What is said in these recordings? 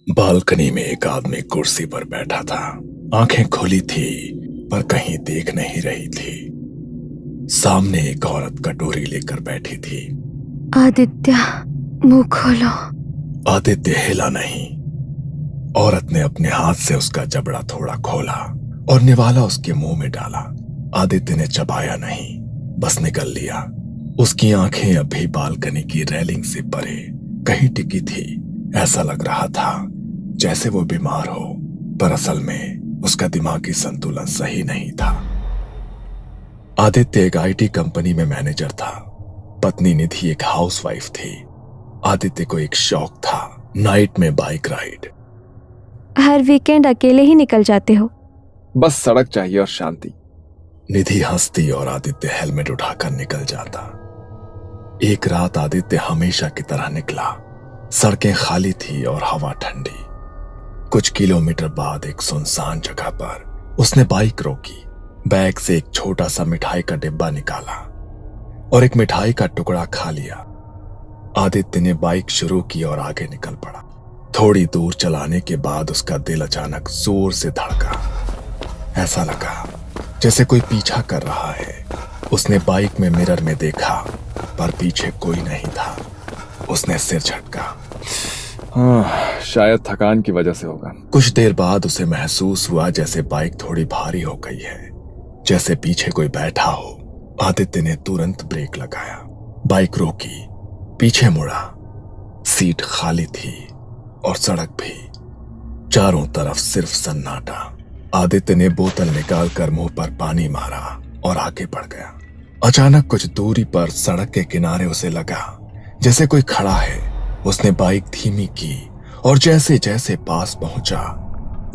Balcony में एक आदमी कुर्सी पर बैठा था। आंखें खुली थी पर कहीं देख नहीं रही थी। सामने एक औरत कटोरी लेकर बैठी थी। आदित्य, मुंह खोलो। आदित्य हिला नहीं। औरत ने अपने हाथ से उसका जबड़ा थोड़ा खोला और निवाला उसके मुंह में डाला। आदित्य ने चबाया नहीं, बस निगल लिया। उसकी आंखें अभी बालकनी की रेलिंग से परे कहीं टिकी थी। ऐसा लग रहा था जैसे वो बीमार हो, पर असल में उसका दिमागी संतुलन सही नहीं था। आदित्य एक आईटी कंपनी में मैनेजर था। पत्नी निधि एक हाउसवाइफ थी। आदित्य को एक शौक था, नाइट में बाइक राइड। हर वीकेंड अकेले ही निकल जाते हो? बस सड़क चाहिए और शांति। निधि हंसती और आदित्य हेलमेट उठाकर निकल जाता। एक रात आदित्य हमेशा की तरह निकला। सड़कें खाली थी और हवा ठंडी। कुछ किलोमीटर बाद एक सुनसान जगह पर उसने बाइक रोकी। बैग से एक छोटा सा मिठाई का डिब्बा निकाला और एक मिठाई का टुकड़ा खा लिया। आदित्य ने बाइक शुरू की और आगे निकल पड़ा। थोड़ी दूर चलाने के बाद उसका दिल अचानक जोर से धड़का। ऐसा लगा जैसे कोई पीछा कर रहा है। उसने बाइक में मिरर में देखा पर पीछे कोई नहीं था। उसने सिर झटका। शायद थकान की वजह से होगा। कुछ देर बाद उसे महसूस हुआ जैसे बाइक थोड़ी भारी हो गई है, जैसे पीछे कोई बैठा हो। आदित्य ने तुरंत ब्रेक लगाया, बाइक रोकी, पीछे मुड़ा। सीट खाली थी और सड़क भी। चारों तरफ सिर्फ सन्नाटा। आदित्य ने बोतल निकालकर मुंह पर पानी मारा और आगे बढ़ गया। अचानक कुछ दूरी पर सड़क के किनारे उसे लगा जैसे कोई खड़ा है। उसने बाइक धीमी की और जैसे जैसे पास पहुंचा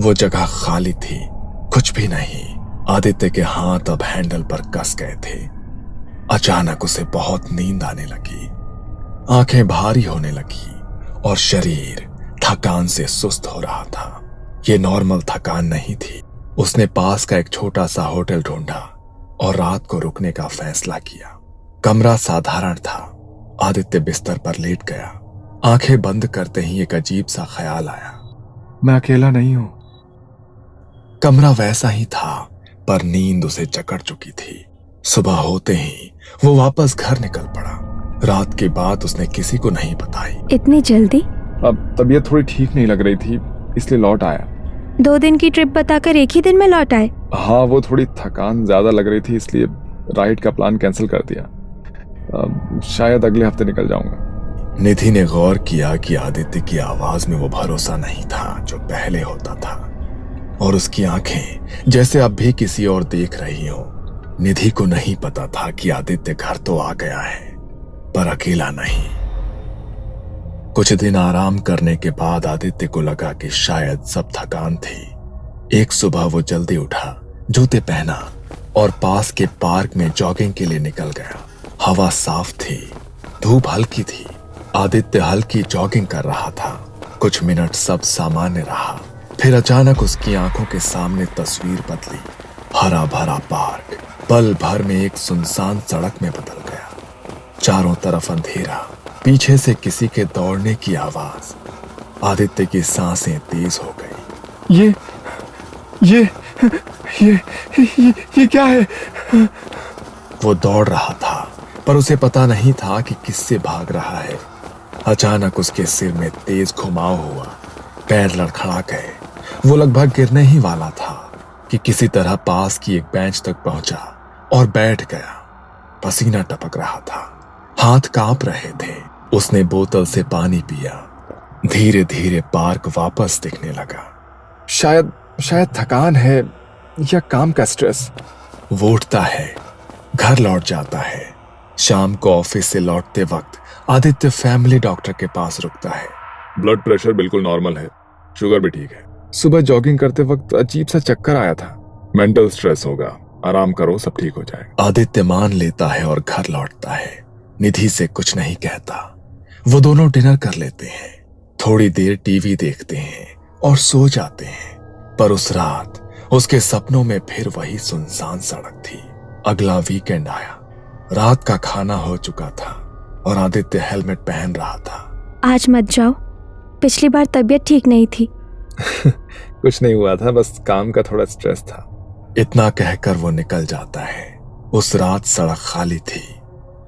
वो जगह खाली थी, कुछ भी नहीं। आदित्य के हाथ अब हैंडल पर कस गए थे। अचानक उसे बहुत नींद आने लगी। आंखें भारी होने लगी और शरीर थकान से सुस्त हो रहा था। ये नॉर्मल थकान नहीं थी। उसने पास का एक छोटा सा होटल ढूंढा और रात को रुकने का फैसला किया। कमरा साधारण था। आदित्य बिस्तर पर लेट गया। आंखें बंद करते ही एक अजीब सा ख्याल आया, मैं अकेला नहीं हूं। कमरा वैसा ही था पर नींद उसे जकड़ चुकी थी। सुबह होते ही वो वापस घर निकल पड़ा। रात के बाद उसने किसी को नहीं बताई। इतनी जल्दी? अब तबीयत थोड़ी ठीक नहीं लग रही थी, इसलिए लौट आया। 2 दिन की ट्रिप बताकर एक ही दिन में लौट आए? हाँ, वो थोड़ी थकान ज्यादा लग रही थी, इसलिए राइड का प्लान कैंसिल कर दिया। शायद अगले हफ्ते निकल जाऊंगा। निधि ने गौर किया कि आदित्य की आवाज में वो भरोसा नहीं था जो पहले होता था, और उसकी आंखें जैसे अब भी किसी और देख रही हो। निधि को नहीं पता था कि आदित्य घर तो आ गया है पर अकेला नहीं। कुछ दिन आराम करने के बाद आदित्य को लगा कि शायद सब थकान थी। एक सुबह वो जल्दी उठा, जूते पहना और पास के पार्क में जॉगिंग के लिए निकल गया। हवा साफ थी, धूप हल्की थी। आदित्य हल्की जॉगिंग कर रहा था। कुछ मिनट सब सामान्य रहा, फिर अचानक उसकी आंखों के सामने तस्वीर बदली। हरा भरा पार्क पल भर में एक सुनसान सड़क में बदल गया। चारों तरफ अंधेरा, पीछे से किसी के दौड़ने की आवाज। आदित्य की सांसें तेज हो गई। ये क्या है? वो दौड़ रहा था पर उसे पता नहीं था कि किससे भाग रहा है। अचानक उसके सिर में तेज घुमाव हुआ, पैर लड़खड़ा गए। वो लगभग गिरने ही वाला था कि किसी तरह पास की एक बेंच तक पहुंचा और बैठ गया। पसीना टपक रहा था, हाथ कांप रहे थे। उसने बोतल से पानी पिया। धीरे धीरे पार्क वापस दिखने लगा। शायद थकान है या काम का स्ट्रेस। वो उठता है, घर लौट जाता है। शाम को ऑफिस से लौटते वक्त आदित्य फैमिली डॉक्टर के पास रुकता है। ब्लड प्रेशर बिल्कुल नॉर्मल है, शुगर भी ठीक है। सुबह जॉगिंग करते वक्त अजीब सा चक्कर आया था। मेंटल स्ट्रेस होगा, आराम करो, सब ठीक हो जाएगा। आदित्य मान लेता है और घर लौटता है। निधि से कुछ नहीं कहता। वो दोनों डिनर कर लेते हैं, थोड़ी देर टीवी देखते हैं और सो जाते हैं। पर उस रात उसके सपनों में फिर वही सुनसान सड़क थी। अगला वीकेंड आया। रात का खाना हो चुका था और आदित्य हेलमेट पहन रहा था। आज मत जाओ, पिछली बार तबीयत ठीक नहीं थी। कुछ नहीं हुआ था, बस काम का थोड़ा स्ट्रेस था। इतना कहकर वो निकल जाता है। उस रात सड़क खाली थी,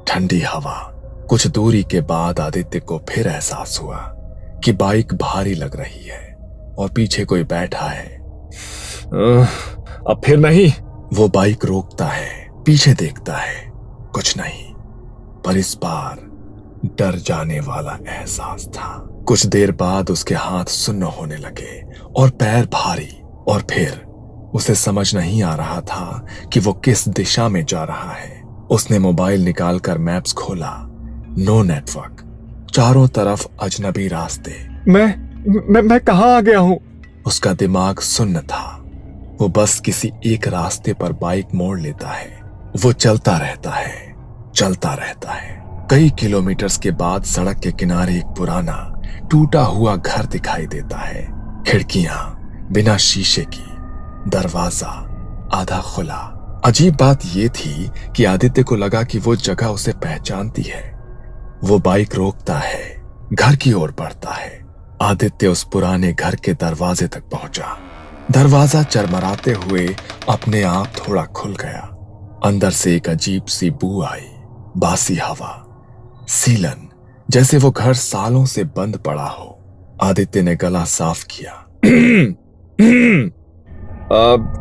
ठंडी हवा। कुछ दूरी के बाद आदित्य को फिर एहसास हुआ कि बाइक भारी लग रही है और पीछे कोई बैठा है। अब फिर नहीं। वो बाइक रोकता है, पीछे देखता है, कुछ नहीं। पर इस बार डर जाने वाला एहसास था। कुछ देर बाद उसके हाथ सुन्न होने लगे और पैर भारी, और फिर उसे समझ नहीं आ रहा था कि वो किस दिशा में जा रहा है। उसने मोबाइल निकालकर मैप्स खोला। नो नेटवर्क, चारों तरफ अजनबी रास्ते। मैं कहाँ आ गया हूं? उसका दिमाग सुन्न था। वो बस किसी एक रास्ते पर बाइक मोड़ लेता है। वो चलता रहता है, चलता रहता है। कई किलोमीटर्स के बाद सड़क के किनारे एक पुराना टूटा हुआ घर दिखाई देता है। खिड़कियां बिना शीशे की, दरवाजा आधा खुला। अजीब बात यह थी कि आदित्य को लगा कि वो जगह उसे पहचानती है। वो बाइक रोकता है, घर की ओर बढ़ता है। आदित्य उस पुराने घर के दरवाजे तक पहुंचा। दरवाजा चरमराते हुए अपने आप थोड़ा खुल गया। अंदर से एक अजीब सी बू आई, बासी हवा, सीलन, जैसे वो घर सालों से बंद पड़ा हो। आदित्य ने गला साफ किया।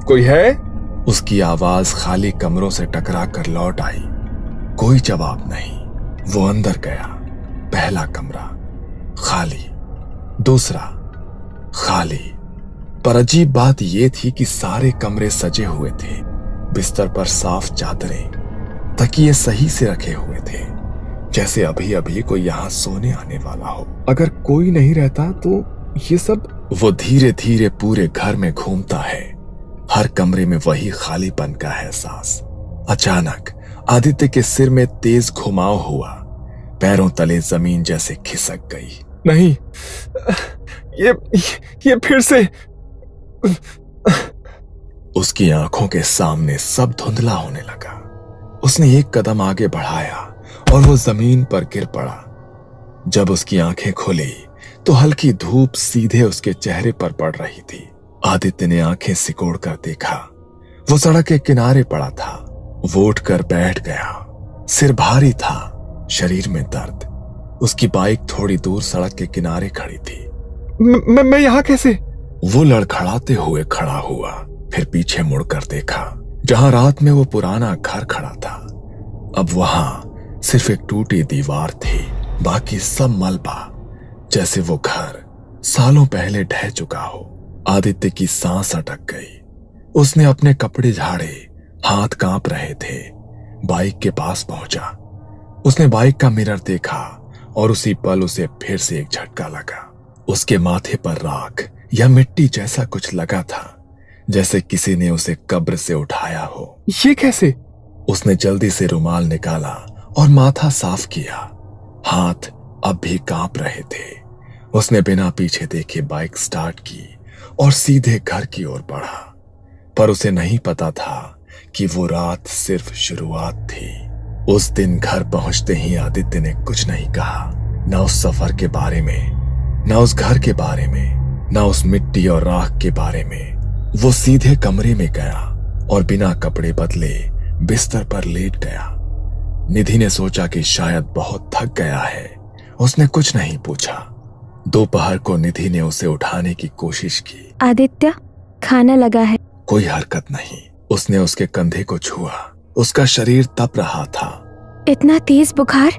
कोई है? उसकी आवाज खाली कमरों से टकरा कर लौट आई। कोई जवाब नहीं। वो अंदर गया। पहला कमरा खाली, दूसरा खाली। पर अजीब बात यह थी कि सारे कमरे सजे हुए थे। बिस्तर पर साफ चादरें, तकिए सही से रखे हुए थे, जैसे अभी अभी कोई यहां सोने आने वाला हो। अगर कोई नहीं रहता तो ये सब। वो धीरे धीरे पूरे घर में घूमता है, हर कमरे में वही खालीपन का एहसास। अचानक आदित्य के सिर में तेज घुमाव हुआ। पैरों तले जमीन जैसे खिसक गई। नहीं, ये फिर से। उसकी आंखों के सामने सब धुंधला होने लगा। उसने एक कदम आगे बढ़ाया और वो जमीन पर गिर पड़ा। जब उसकी आंखें खुली तो हल्की धूप सीधे उसके चेहरे पर पड़ रही थी। आदित्य ने आंखें सिकोड़कर देखा। वो सड़क के किनारे पड़ा था। वो उठकर बैठ गया। सिर भारी था, शरीर में दर्द। उसकी बाइक थोड़ी दूर सड़क के किनारे खड़ी थी। मैं यहाँ कैसे? वो लड़खड़ाते हुए खड़ा हुआ, फिर पीछे मुड़कर देखा जहां रात में वो पुराना घर खड़ा था। अब वहां सिर्फ एक टूटी दीवार थी, बाकी सब मलबा, जैसे वो घर सालों पहले ढह चुका हो। आदित्य की सांस अटक गई। उसने अपने कपड़े झाड़े, हाथ कांप रहे थे। बाइक के पास पहुंचा। उसने बाइक का मिरर देखा और उसी पल उसे फिर से एक झटका लगा। उसके माथे पर राख या मिट्टी जैसा कुछ लगा था, जैसे किसी ने उसे कब्र से उठाया हो। ये कैसे? उसने जल्दी से रुमाल निकाला और माथा साफ किया। हाथ अब भी कांप रहे थे। उसने बिना पीछे देखे बाइक स्टार्ट की और सीधे घर की ओर बढ़ा। पर उसे नहीं पता था कि वो रात सिर्फ शुरुआत थी। उस दिन घर पहुंचते ही आदित्य ने कुछ नहीं कहा, ना उस सफर के बारे में, ना उस घर के बारे में, ना उस मिट्टी और राख के बारे में। वो सीधे कमरे में गया और बिना कपड़े बदले बिस्तर पर लेट गया। निधि ने सोचा कि शायद बहुत थक गया है। उसने कुछ नहीं पूछा। दोपहर को निधि ने उसे उठाने की कोशिश की। आदित्य, खाना लगा है। कोई हरकत नहीं। उसने उसके कंधे को छुआ। उसका शरीर तप रहा था। इतना तेज बुखार?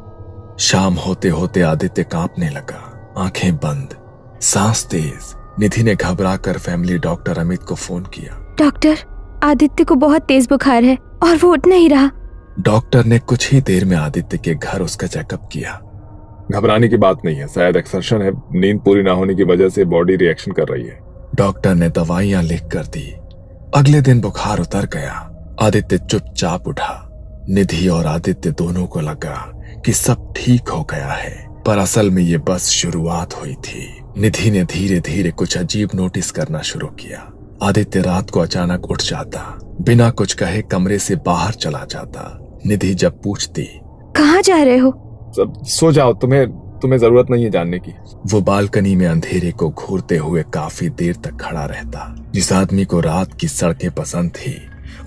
शाम होते होते आदित्य कांपने लगा, आंखें बंद, सांस तेज। निधि ने घबराकर फैमिली डॉक्टर अमित को फोन किया। डॉक्टर, आदित्य को बहुत तेज बुखार है और वो उठ नहीं रहा। डॉक्टर ने कुछ ही देर में आदित्य के घर उसका चेकअप किया। घबराने की बात नहीं है, शायद एक्सर्शन है। नींद पूरी ना होने की वजह से बॉडी रिएक्शन कर रही है। डॉक्टर ने दवाइयां लिख कर दी। अगले दिन बुखार उतर गया। आदित्य चुपचाप उठा। निधि और आदित्य दोनों को लगा कि सब ठीक हो गया है, पर असल में ये बस शुरुआत हुई थी। निधि ने धीरे धीरे कुछ अजीब नोटिस करना शुरू किया। आदित्य रात को अचानक उठ जाता, बिना कुछ कहे कमरे से बाहर चला जाता। निधि जब पूछती, कहाँ जा रहे हो? सब सो जाओ, तुम्हें तुम्हें जरूरत नहीं है जानने की। वो बालकनी में अंधेरे को घूरते हुए काफी देर तक खड़ा रहता। जिस आदमी को रात की सड़कें पसंद थी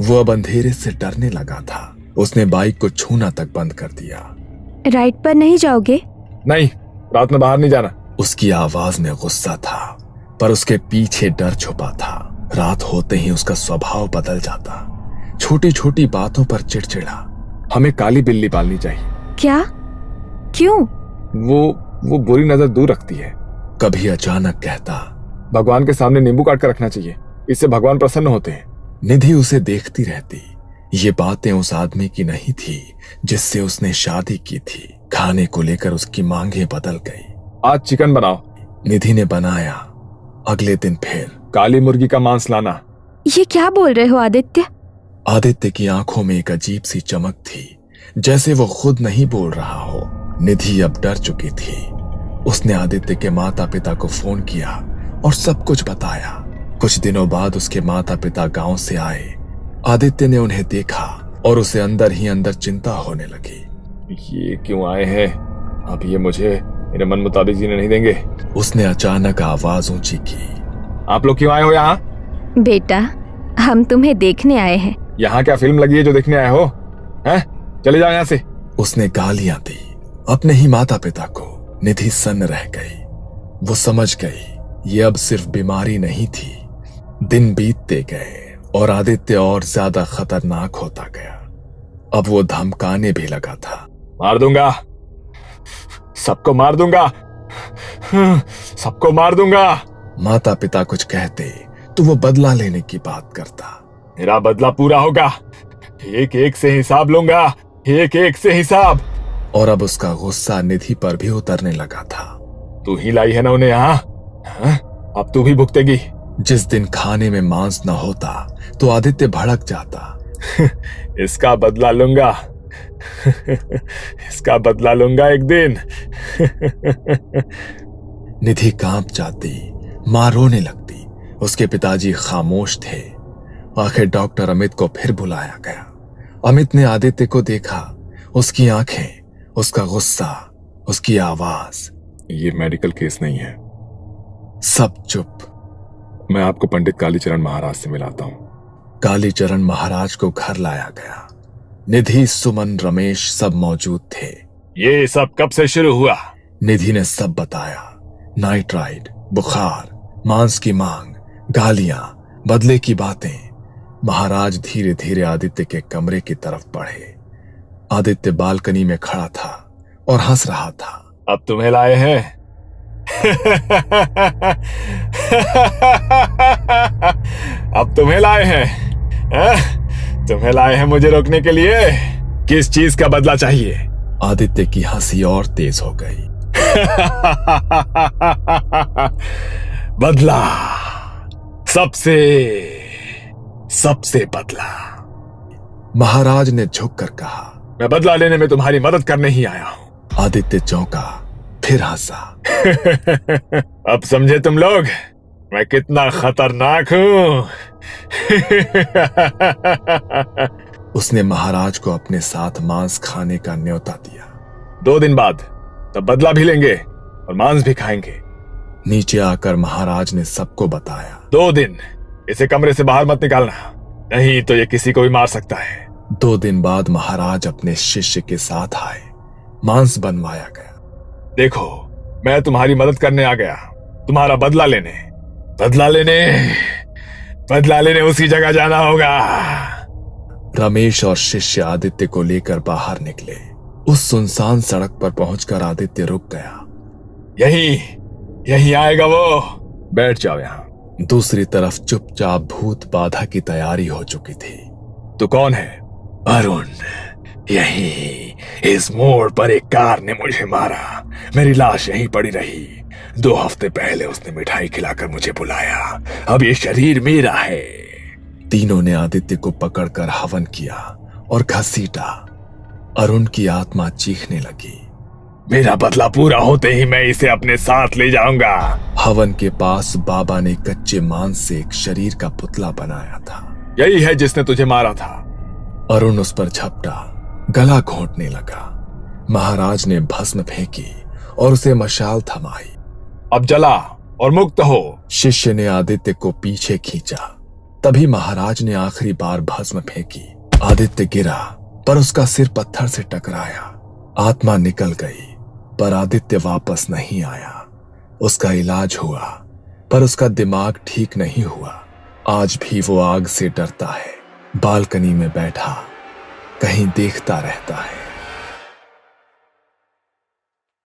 वो अब अंधेरे से डरने लगा था। उसने बाइक को छूना तक बंद कर दिया। राइड पर नहीं जाओगे? नहीं, रात में बाहर नहीं जाना। उसकी आवाज में गुस्सा था पर उसके पीछे डर छुपा था। रात होते ही उसका स्वभाव बदल जाता, छोटी छोटी बातों पर चिड़चिड़ा। हमें काली बिल्ली पालनी चाहिए। क्या? क्यों? वो बुरी नजर दूर रखती है। कभी अचानक कहता, भगवान के सामने नींबू काट कर रखना चाहिए, इससे भगवान प्रसन्न होते हैं। निधि उसे देखती रहती। ये बातें उस आदमी की नहीं थी जिससे उसने शादी की थी। खाने को लेकर उसकी मांगें बदल गई। आज चिकन बनाओ। निधि ने बनाया। अगले दिन फिर काली मुर्गी का मांस लाना। ये क्या बोल रहे हो आदित्य? आदित्य की आंखों में एक अजीब सी चमक थी, जैसे वो खुद नहीं बोल रहा हो। निधि अब डर चुकी थी। उसने आदित्य के माता पिता को फोन किया और सब कुछ बताया। कुछ दिनों बाद उसके माता पिता गांव से आए। आदित्य ने उन्हें देखा और उसे अंदर ही अंदर चिंता होने लगी। ये क्यों आए हैं? अब ये मुझे मेरे मन मुताबिक जीने नहीं देंगे। उसने अचानक आवाज ऊंची की। आप लोग क्यों आए हो यहाँ? बेटा, हम तुम्हें देखने आए हैं। यहाँ क्या फिल्म लगी है जो देखने आए हो? हैं? चले जाओ यहाँ से। उसने गालियां दी अपने ही माता पिता को। निधि सन्न रह गई। वो समझ गई ये अब सिर्फ बीमारी नहीं थी। दिन बीतते गए और आदित्य और ज्यादा खतरनाक होता गया। अब वो धमकाने भी लगा था। मार दूंगा, सबको मार दूंगा, सबको मार दूंगा। माता पिता कुछ कहते तो वो बदला लेने की बात करता। मेरा बदला पूरा होगा, एक एक से हिसाब लूंगा, एक एक से हिसाब। और अब उसका गुस्सा निधि पर भी उतरने लगा था। तू ही लाई है ना उन्हें यहाँ, अब तू भी भुगतेगी। जिस दिन खाने में मांस न होता तो आदित्य भड़क जाता। इसका बदला लूंगा, इसका बदला लूंगा एक दिन। निधि कांप जाती, मां रोने लगती। उसके पिताजी खामोश थे। आखिर डॉक्टर अमित को फिर बुलाया गया। अमित ने आदित्य को देखा। उसकी आंखें, उसका गुस्सा, उसकी आवाज। ये मेडिकल केस नहीं है। सब चुप। मैं आपको पंडित कालीचरण महाराज से मिलाता हूँ। कालीचरण महाराज को घर लाया गया। निधि, सुमन, रमेश सब मौजूद थे। ये सब कब से शुरू हुआ? निधि ने सब बताया। नाइट राइड, बुखार, मांस की मांग, गालियां, बदले की बातें। महाराज धीरे धीरे आदित्य के कमरे की तरफ बढ़े। आदित्य बालकनी में खड़ा था और हंस रहा था। अब तुम्हें लाए हैं। अब तुम्हें लाए हैं। तुम्हें लाए हैं मुझे रोकने के लिए। किस चीज का बदला चाहिए? आदित्य की हंसी और तेज हो गई। बदला, सबसे सबसे बदला। महाराज ने झुककर कहा, मैं बदला लेने में तुम्हारी मदद करने ही आया हूं। आदित्य चौंका, फिर हंसा। अब समझे तुम लोग मैं कितना खतरनाक हूं। उसने महाराज को अपने साथ मांस खाने का न्योता दिया। 2 दिन बाद तब बदला भी लेंगे और मांस भी खाएंगे। नीचे आकर महाराज ने सबको बताया। 2 दिन इसे कमरे से बाहर मत निकालना, नहीं तो ये किसी को भी मार सकता है। 2 दिन बाद महाराज अपने शिष्य के साथ आए। मांस बनवाया गया। देखो, मैं तुम्हारी मदद करने आ गया, तुम्हारा बदला लेने। बदला लेने, बदला लेने उसी जगह जाना होगा। रमेश और शिष्य आदित्य को लेकर बाहर निकले। उस सुनसान सड़क पर पहुंचकर आदित्य रुक गया। यही आएगा वो। बैठ जाओ यहाँ। दूसरी तरफ चुपचाप भूत बाधा की तैयारी हो चुकी थी। तो कौन है? अरुण। यही इस मोड़ पर एक कार ने मुझे मारा। मेरी लाश यहीं पड़ी रही। 2 हफ्ते पहले उसने मिठाई खिलाकर मुझे बुलाया। अब ये शरीर मेरा है। तीनों ने आदित्य को पकड़कर हवन किया और घसीटा। अरुण की आत्मा चीखने लगी। मेरा बदला पूरा होते ही मैं इसे अपने साथ ले जाऊंगा। हवन के पास बाबा ने कच्चे मांस से एक शरीर का पुतला बनाया था। यही है जिसने तुझे मारा था। अरुण उस पर झपटा, गला घोंटने लगा। महाराज ने भस्म फेंकी और उसे मशाल थमाई। अब जला और मुक्त हो। शिष्य ने आदित्य को पीछे खींचा। तभी महाराज ने आखिरी बार भस्म फेंकी। आदित्य गिरा पर उसका सिर पत्थर से टकराया। आत्मा निकल गई पर आदित्य वापस नहीं आया। उसका इलाज हुआ पर उसका दिमाग ठीक नहीं हुआ। आज भी वो आग से डरता है। बालकनी में बैठा कहीं देखता रहता है।